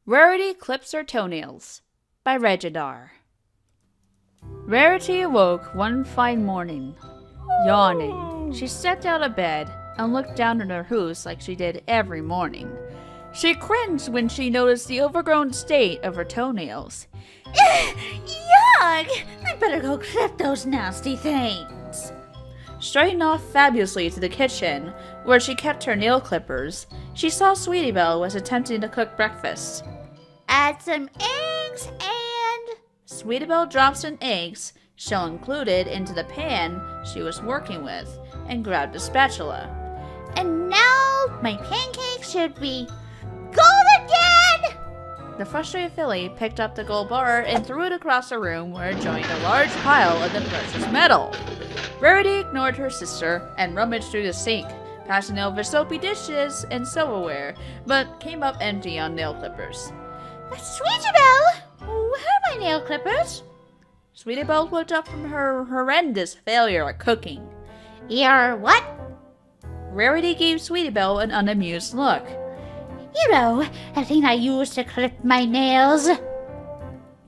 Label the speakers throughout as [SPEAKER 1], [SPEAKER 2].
[SPEAKER 1] Rarity clips her toenails by Regidar. Rarity awoke one fine morning, yawning. She stepped out of bed and looked down at her hooves like she did every morning. She cringed when she noticed the overgrown state of her toenails.
[SPEAKER 2] Yuck! I better go clip those nasty things.
[SPEAKER 1] Striding off fabulously to the kitchen, where she kept her nail clippers, she saw Sweetie Belle was attempting to cook breakfast.
[SPEAKER 2] Add some eggs and...
[SPEAKER 1] Sweetie Belle dropped some eggs, shell included, into the pan she was working with, and grabbed a spatula.
[SPEAKER 2] And now my pancakes should be gold again!
[SPEAKER 1] The frustrated filly picked up the gold bar and threw it across the room where it joined a large pile of the precious metal. Rarity ignored her sister and rummaged through the sink, passing over soapy dishes and silverware, but came up empty on nail clippers.
[SPEAKER 2] Sweetie Belle, where are my nail clippers?
[SPEAKER 1] Sweetie Belle looked up from her horrendous failure at cooking.
[SPEAKER 2] Your what?
[SPEAKER 1] Rarity gave Sweetie Belle an unamused look.
[SPEAKER 2] You know, the thing I use to clip my nails.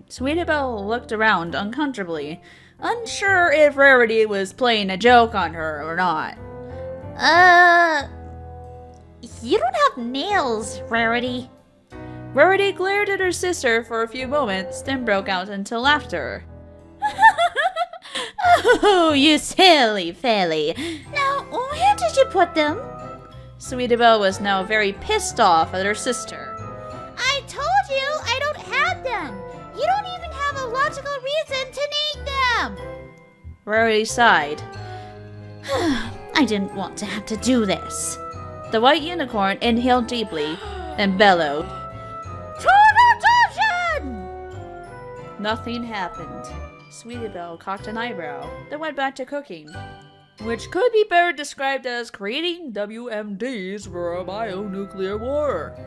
[SPEAKER 1] Sweetie Belle looked around uncomfortably, unsure if Rarity was playing a joke on her or not.
[SPEAKER 2] You don't have nails, Rarity.
[SPEAKER 1] Rarity glared at her sister for a few moments, then broke out into laughter.
[SPEAKER 2] Oh, you silly filly. Now, where did you put them?
[SPEAKER 1] Sweetie Belle was now very pissed off at her sister.
[SPEAKER 2] I told you I don't have them. You don't even have a logical reason to need them.
[SPEAKER 1] Rarity sighed.
[SPEAKER 2] I didn't want to have to do this.
[SPEAKER 1] The white unicorn inhaled deeply, then bellowed. Nothing happened. Sweetie Belle cocked an eyebrow, then went back to cooking, which could be better described as creating WMDs for a bionuclear war.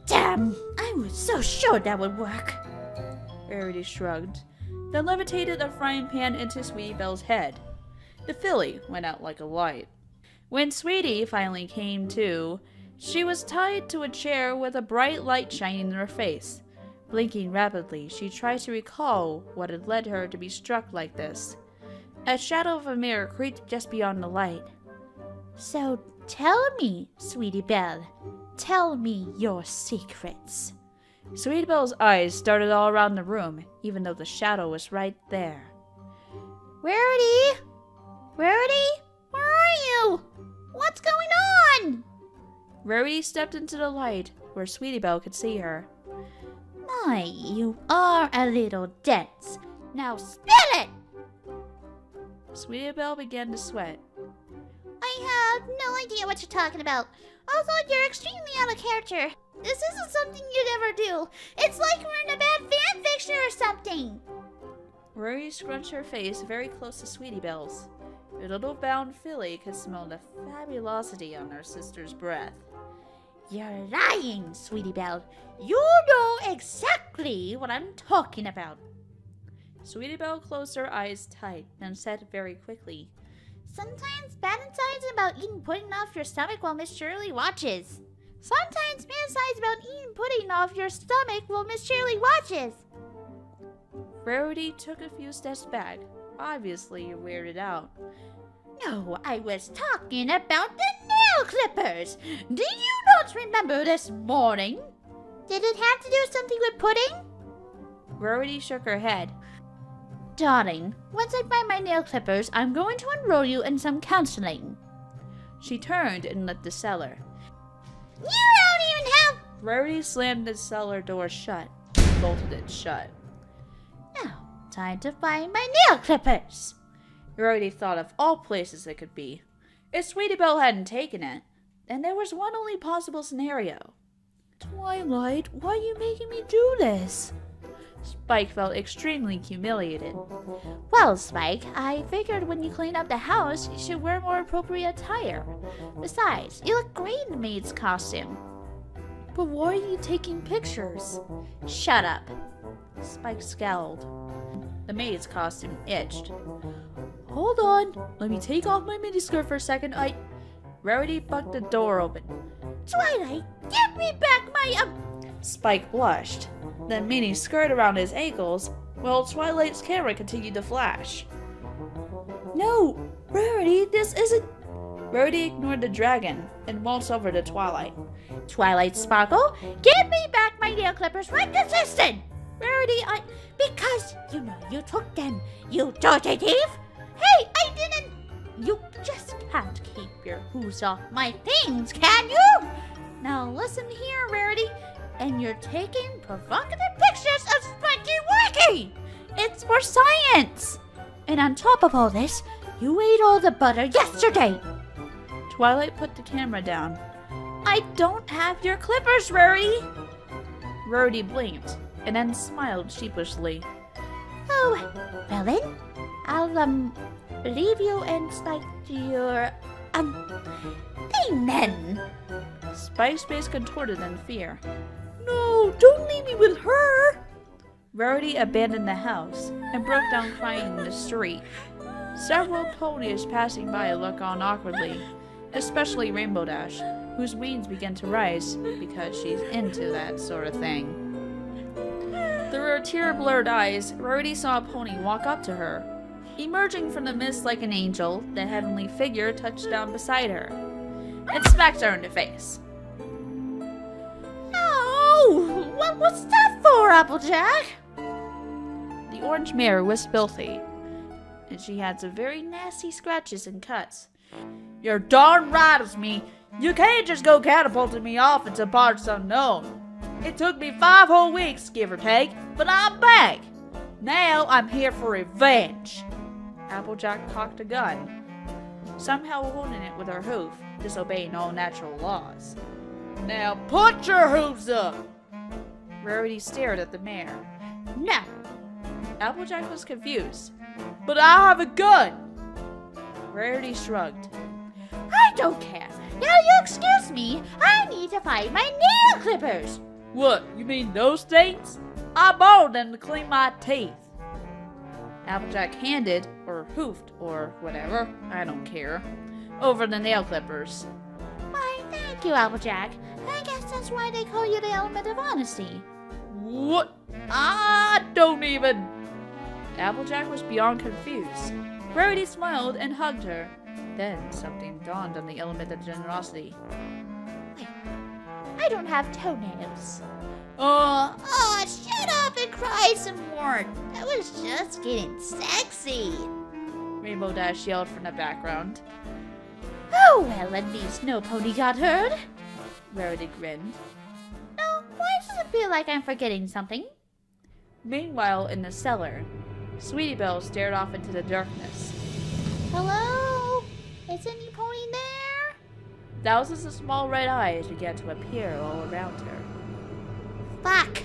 [SPEAKER 2] Damn, I was so sure that would work.
[SPEAKER 1] Rarity shrugged, then levitated a frying pan into Sweetie Belle's head. The filly went out like a light. When Sweetie finally came to, she was tied to a chair with a bright light shining in her face. Blinking rapidly, she tried to recall what had led her to be struck like this. A shadow of a mirror creeped just beyond the light.
[SPEAKER 2] So tell me, Sweetie Belle, tell me your secrets.
[SPEAKER 1] Sweetie Belle's eyes darted all around the room, even though the shadow was right there.
[SPEAKER 2] Rarity? Rarity? Where are you? What's going on?
[SPEAKER 1] Rarity stepped into the light, where Sweetie Belle could see her.
[SPEAKER 2] My, you are a little dense. Now spill it!
[SPEAKER 1] Sweetie Belle began to sweat.
[SPEAKER 2] I have no idea what you're talking about. Also, you're extremely out of character. This isn't something you'd ever do. It's like we're in a bad fanfiction or something.
[SPEAKER 1] Rarity scrunched her face very close to Sweetie Belle's. The little bound filly could smell the fabulosity on her sister's breath.
[SPEAKER 2] You're lying, Sweetie Belle. You know exactly what I'm talking about.
[SPEAKER 1] Sweetie Belle closed her eyes tight, then said very quickly,
[SPEAKER 2] Sometimes bad insides about eating pudding off your stomach while Miss Shirley watches. Sometimes bad insides about eating pudding off your stomach while Miss Shirley watches.
[SPEAKER 1] Rarity took a few steps back, obviously weirded out.
[SPEAKER 2] No, I was talking about the nail clippers. Do you not remember this morning? Did it have to do something with pudding?
[SPEAKER 1] Rarity shook her head.
[SPEAKER 2] Darling, once I find my nail clippers, I'm going to enroll you in some counseling.
[SPEAKER 1] She turned and left the cellar.
[SPEAKER 2] You don't even have...
[SPEAKER 1] Rarity slammed the cellar door shut and bolted it shut.
[SPEAKER 2] Now, time to find my nail clippers.
[SPEAKER 1] Rarity thought of all places it could be. If Sweetie Belle hadn't taken it, then there was one only possible scenario.
[SPEAKER 3] Twilight, why are you making me do this?
[SPEAKER 1] Spike felt extremely humiliated.
[SPEAKER 2] Well, Spike, I figured when you clean up the house, you should wear more appropriate attire. Besides, you look great in the maid's costume.
[SPEAKER 3] But why are you taking pictures?
[SPEAKER 2] Shut up.
[SPEAKER 1] Spike scowled. The maid's costume itched.
[SPEAKER 3] Hold on, let me take off my miniskirt for a second.
[SPEAKER 1] Rarity bucked the door open.
[SPEAKER 2] Twilight, give me back my,
[SPEAKER 1] Spike blushed. Then Minnie skirted around his ankles, while Twilight's camera continued to flash.
[SPEAKER 3] No, Rarity, this isn't.
[SPEAKER 1] Rarity ignored the dragon and waltzed over to Twilight.
[SPEAKER 2] Twilight Sparkle, give me back my nail clippers right this instant! Rarity, because, you took them, you dirty thief! Hey, I didn't! You just can't keep your hooves off my things, can you? Now listen here, Rarity, and you're taking provocative pictures of Spanky Wacky! It's for science! And on top of all this, you ate all the butter yesterday!
[SPEAKER 1] Twilight put the camera down.
[SPEAKER 2] I don't have your clippers, Rarity!
[SPEAKER 1] Rarity blinked, and then smiled sheepishly.
[SPEAKER 2] Oh, well then, I'll, leave you and Spike to your, thing then.
[SPEAKER 1] Spike's face contorted in fear.
[SPEAKER 3] No, don't leave me with her.
[SPEAKER 1] Rarity abandoned the house and broke down crying in the street. Several ponies passing by looked on awkwardly, especially Rainbow Dash, whose wings began to rise because she's into that sort of thing. Through her tear-blurred eyes, Rarity saw a pony walk up to her. Emerging from the mist like an angel, the heavenly figure touched down beside her and smacked her in the face.
[SPEAKER 2] Oh, what was that for, Applejack?
[SPEAKER 1] The orange mare was filthy, and she had some very nasty scratches and cuts. You're darn right as me. You can't just go catapulting me off into parts unknown. It took me 5 whole weeks, give or take, but I'm back. Now I'm here for revenge. Applejack cocked a gun, somehow holding it with her hoof, disobeying all natural laws. Now put your hooves up! Rarity stared at the mare.
[SPEAKER 2] No.
[SPEAKER 1] Applejack was confused. But I have a gun! Rarity shrugged.
[SPEAKER 2] I don't care. Now you excuse me. I need to find my nail clippers.
[SPEAKER 1] What, you mean those things? I borrowed them to clean my teeth. Applejack handed, or hoofed, or whatever, I don't care, over the nail clippers.
[SPEAKER 2] Why, thank you, Applejack. I guess that's why they call you the element of honesty.
[SPEAKER 1] What? I don't even... Applejack was beyond confused. Rarity smiled and hugged her. Then something dawned on the element of generosity.
[SPEAKER 2] Wait, I don't have toenails. Shut up and cry some more. That was just getting sexy.
[SPEAKER 1] Rainbow Dash yelled from the background.
[SPEAKER 2] Oh, well, at least no pony got hurt.
[SPEAKER 1] Rarity grinned.
[SPEAKER 2] Now, why does it feel like I'm forgetting something?
[SPEAKER 1] Meanwhile, in the cellar, Sweetie Belle stared off into the darkness.
[SPEAKER 2] Hello? Is any pony there?
[SPEAKER 1] Thousands of small red eyes began to appear all around her.
[SPEAKER 2] Fuck!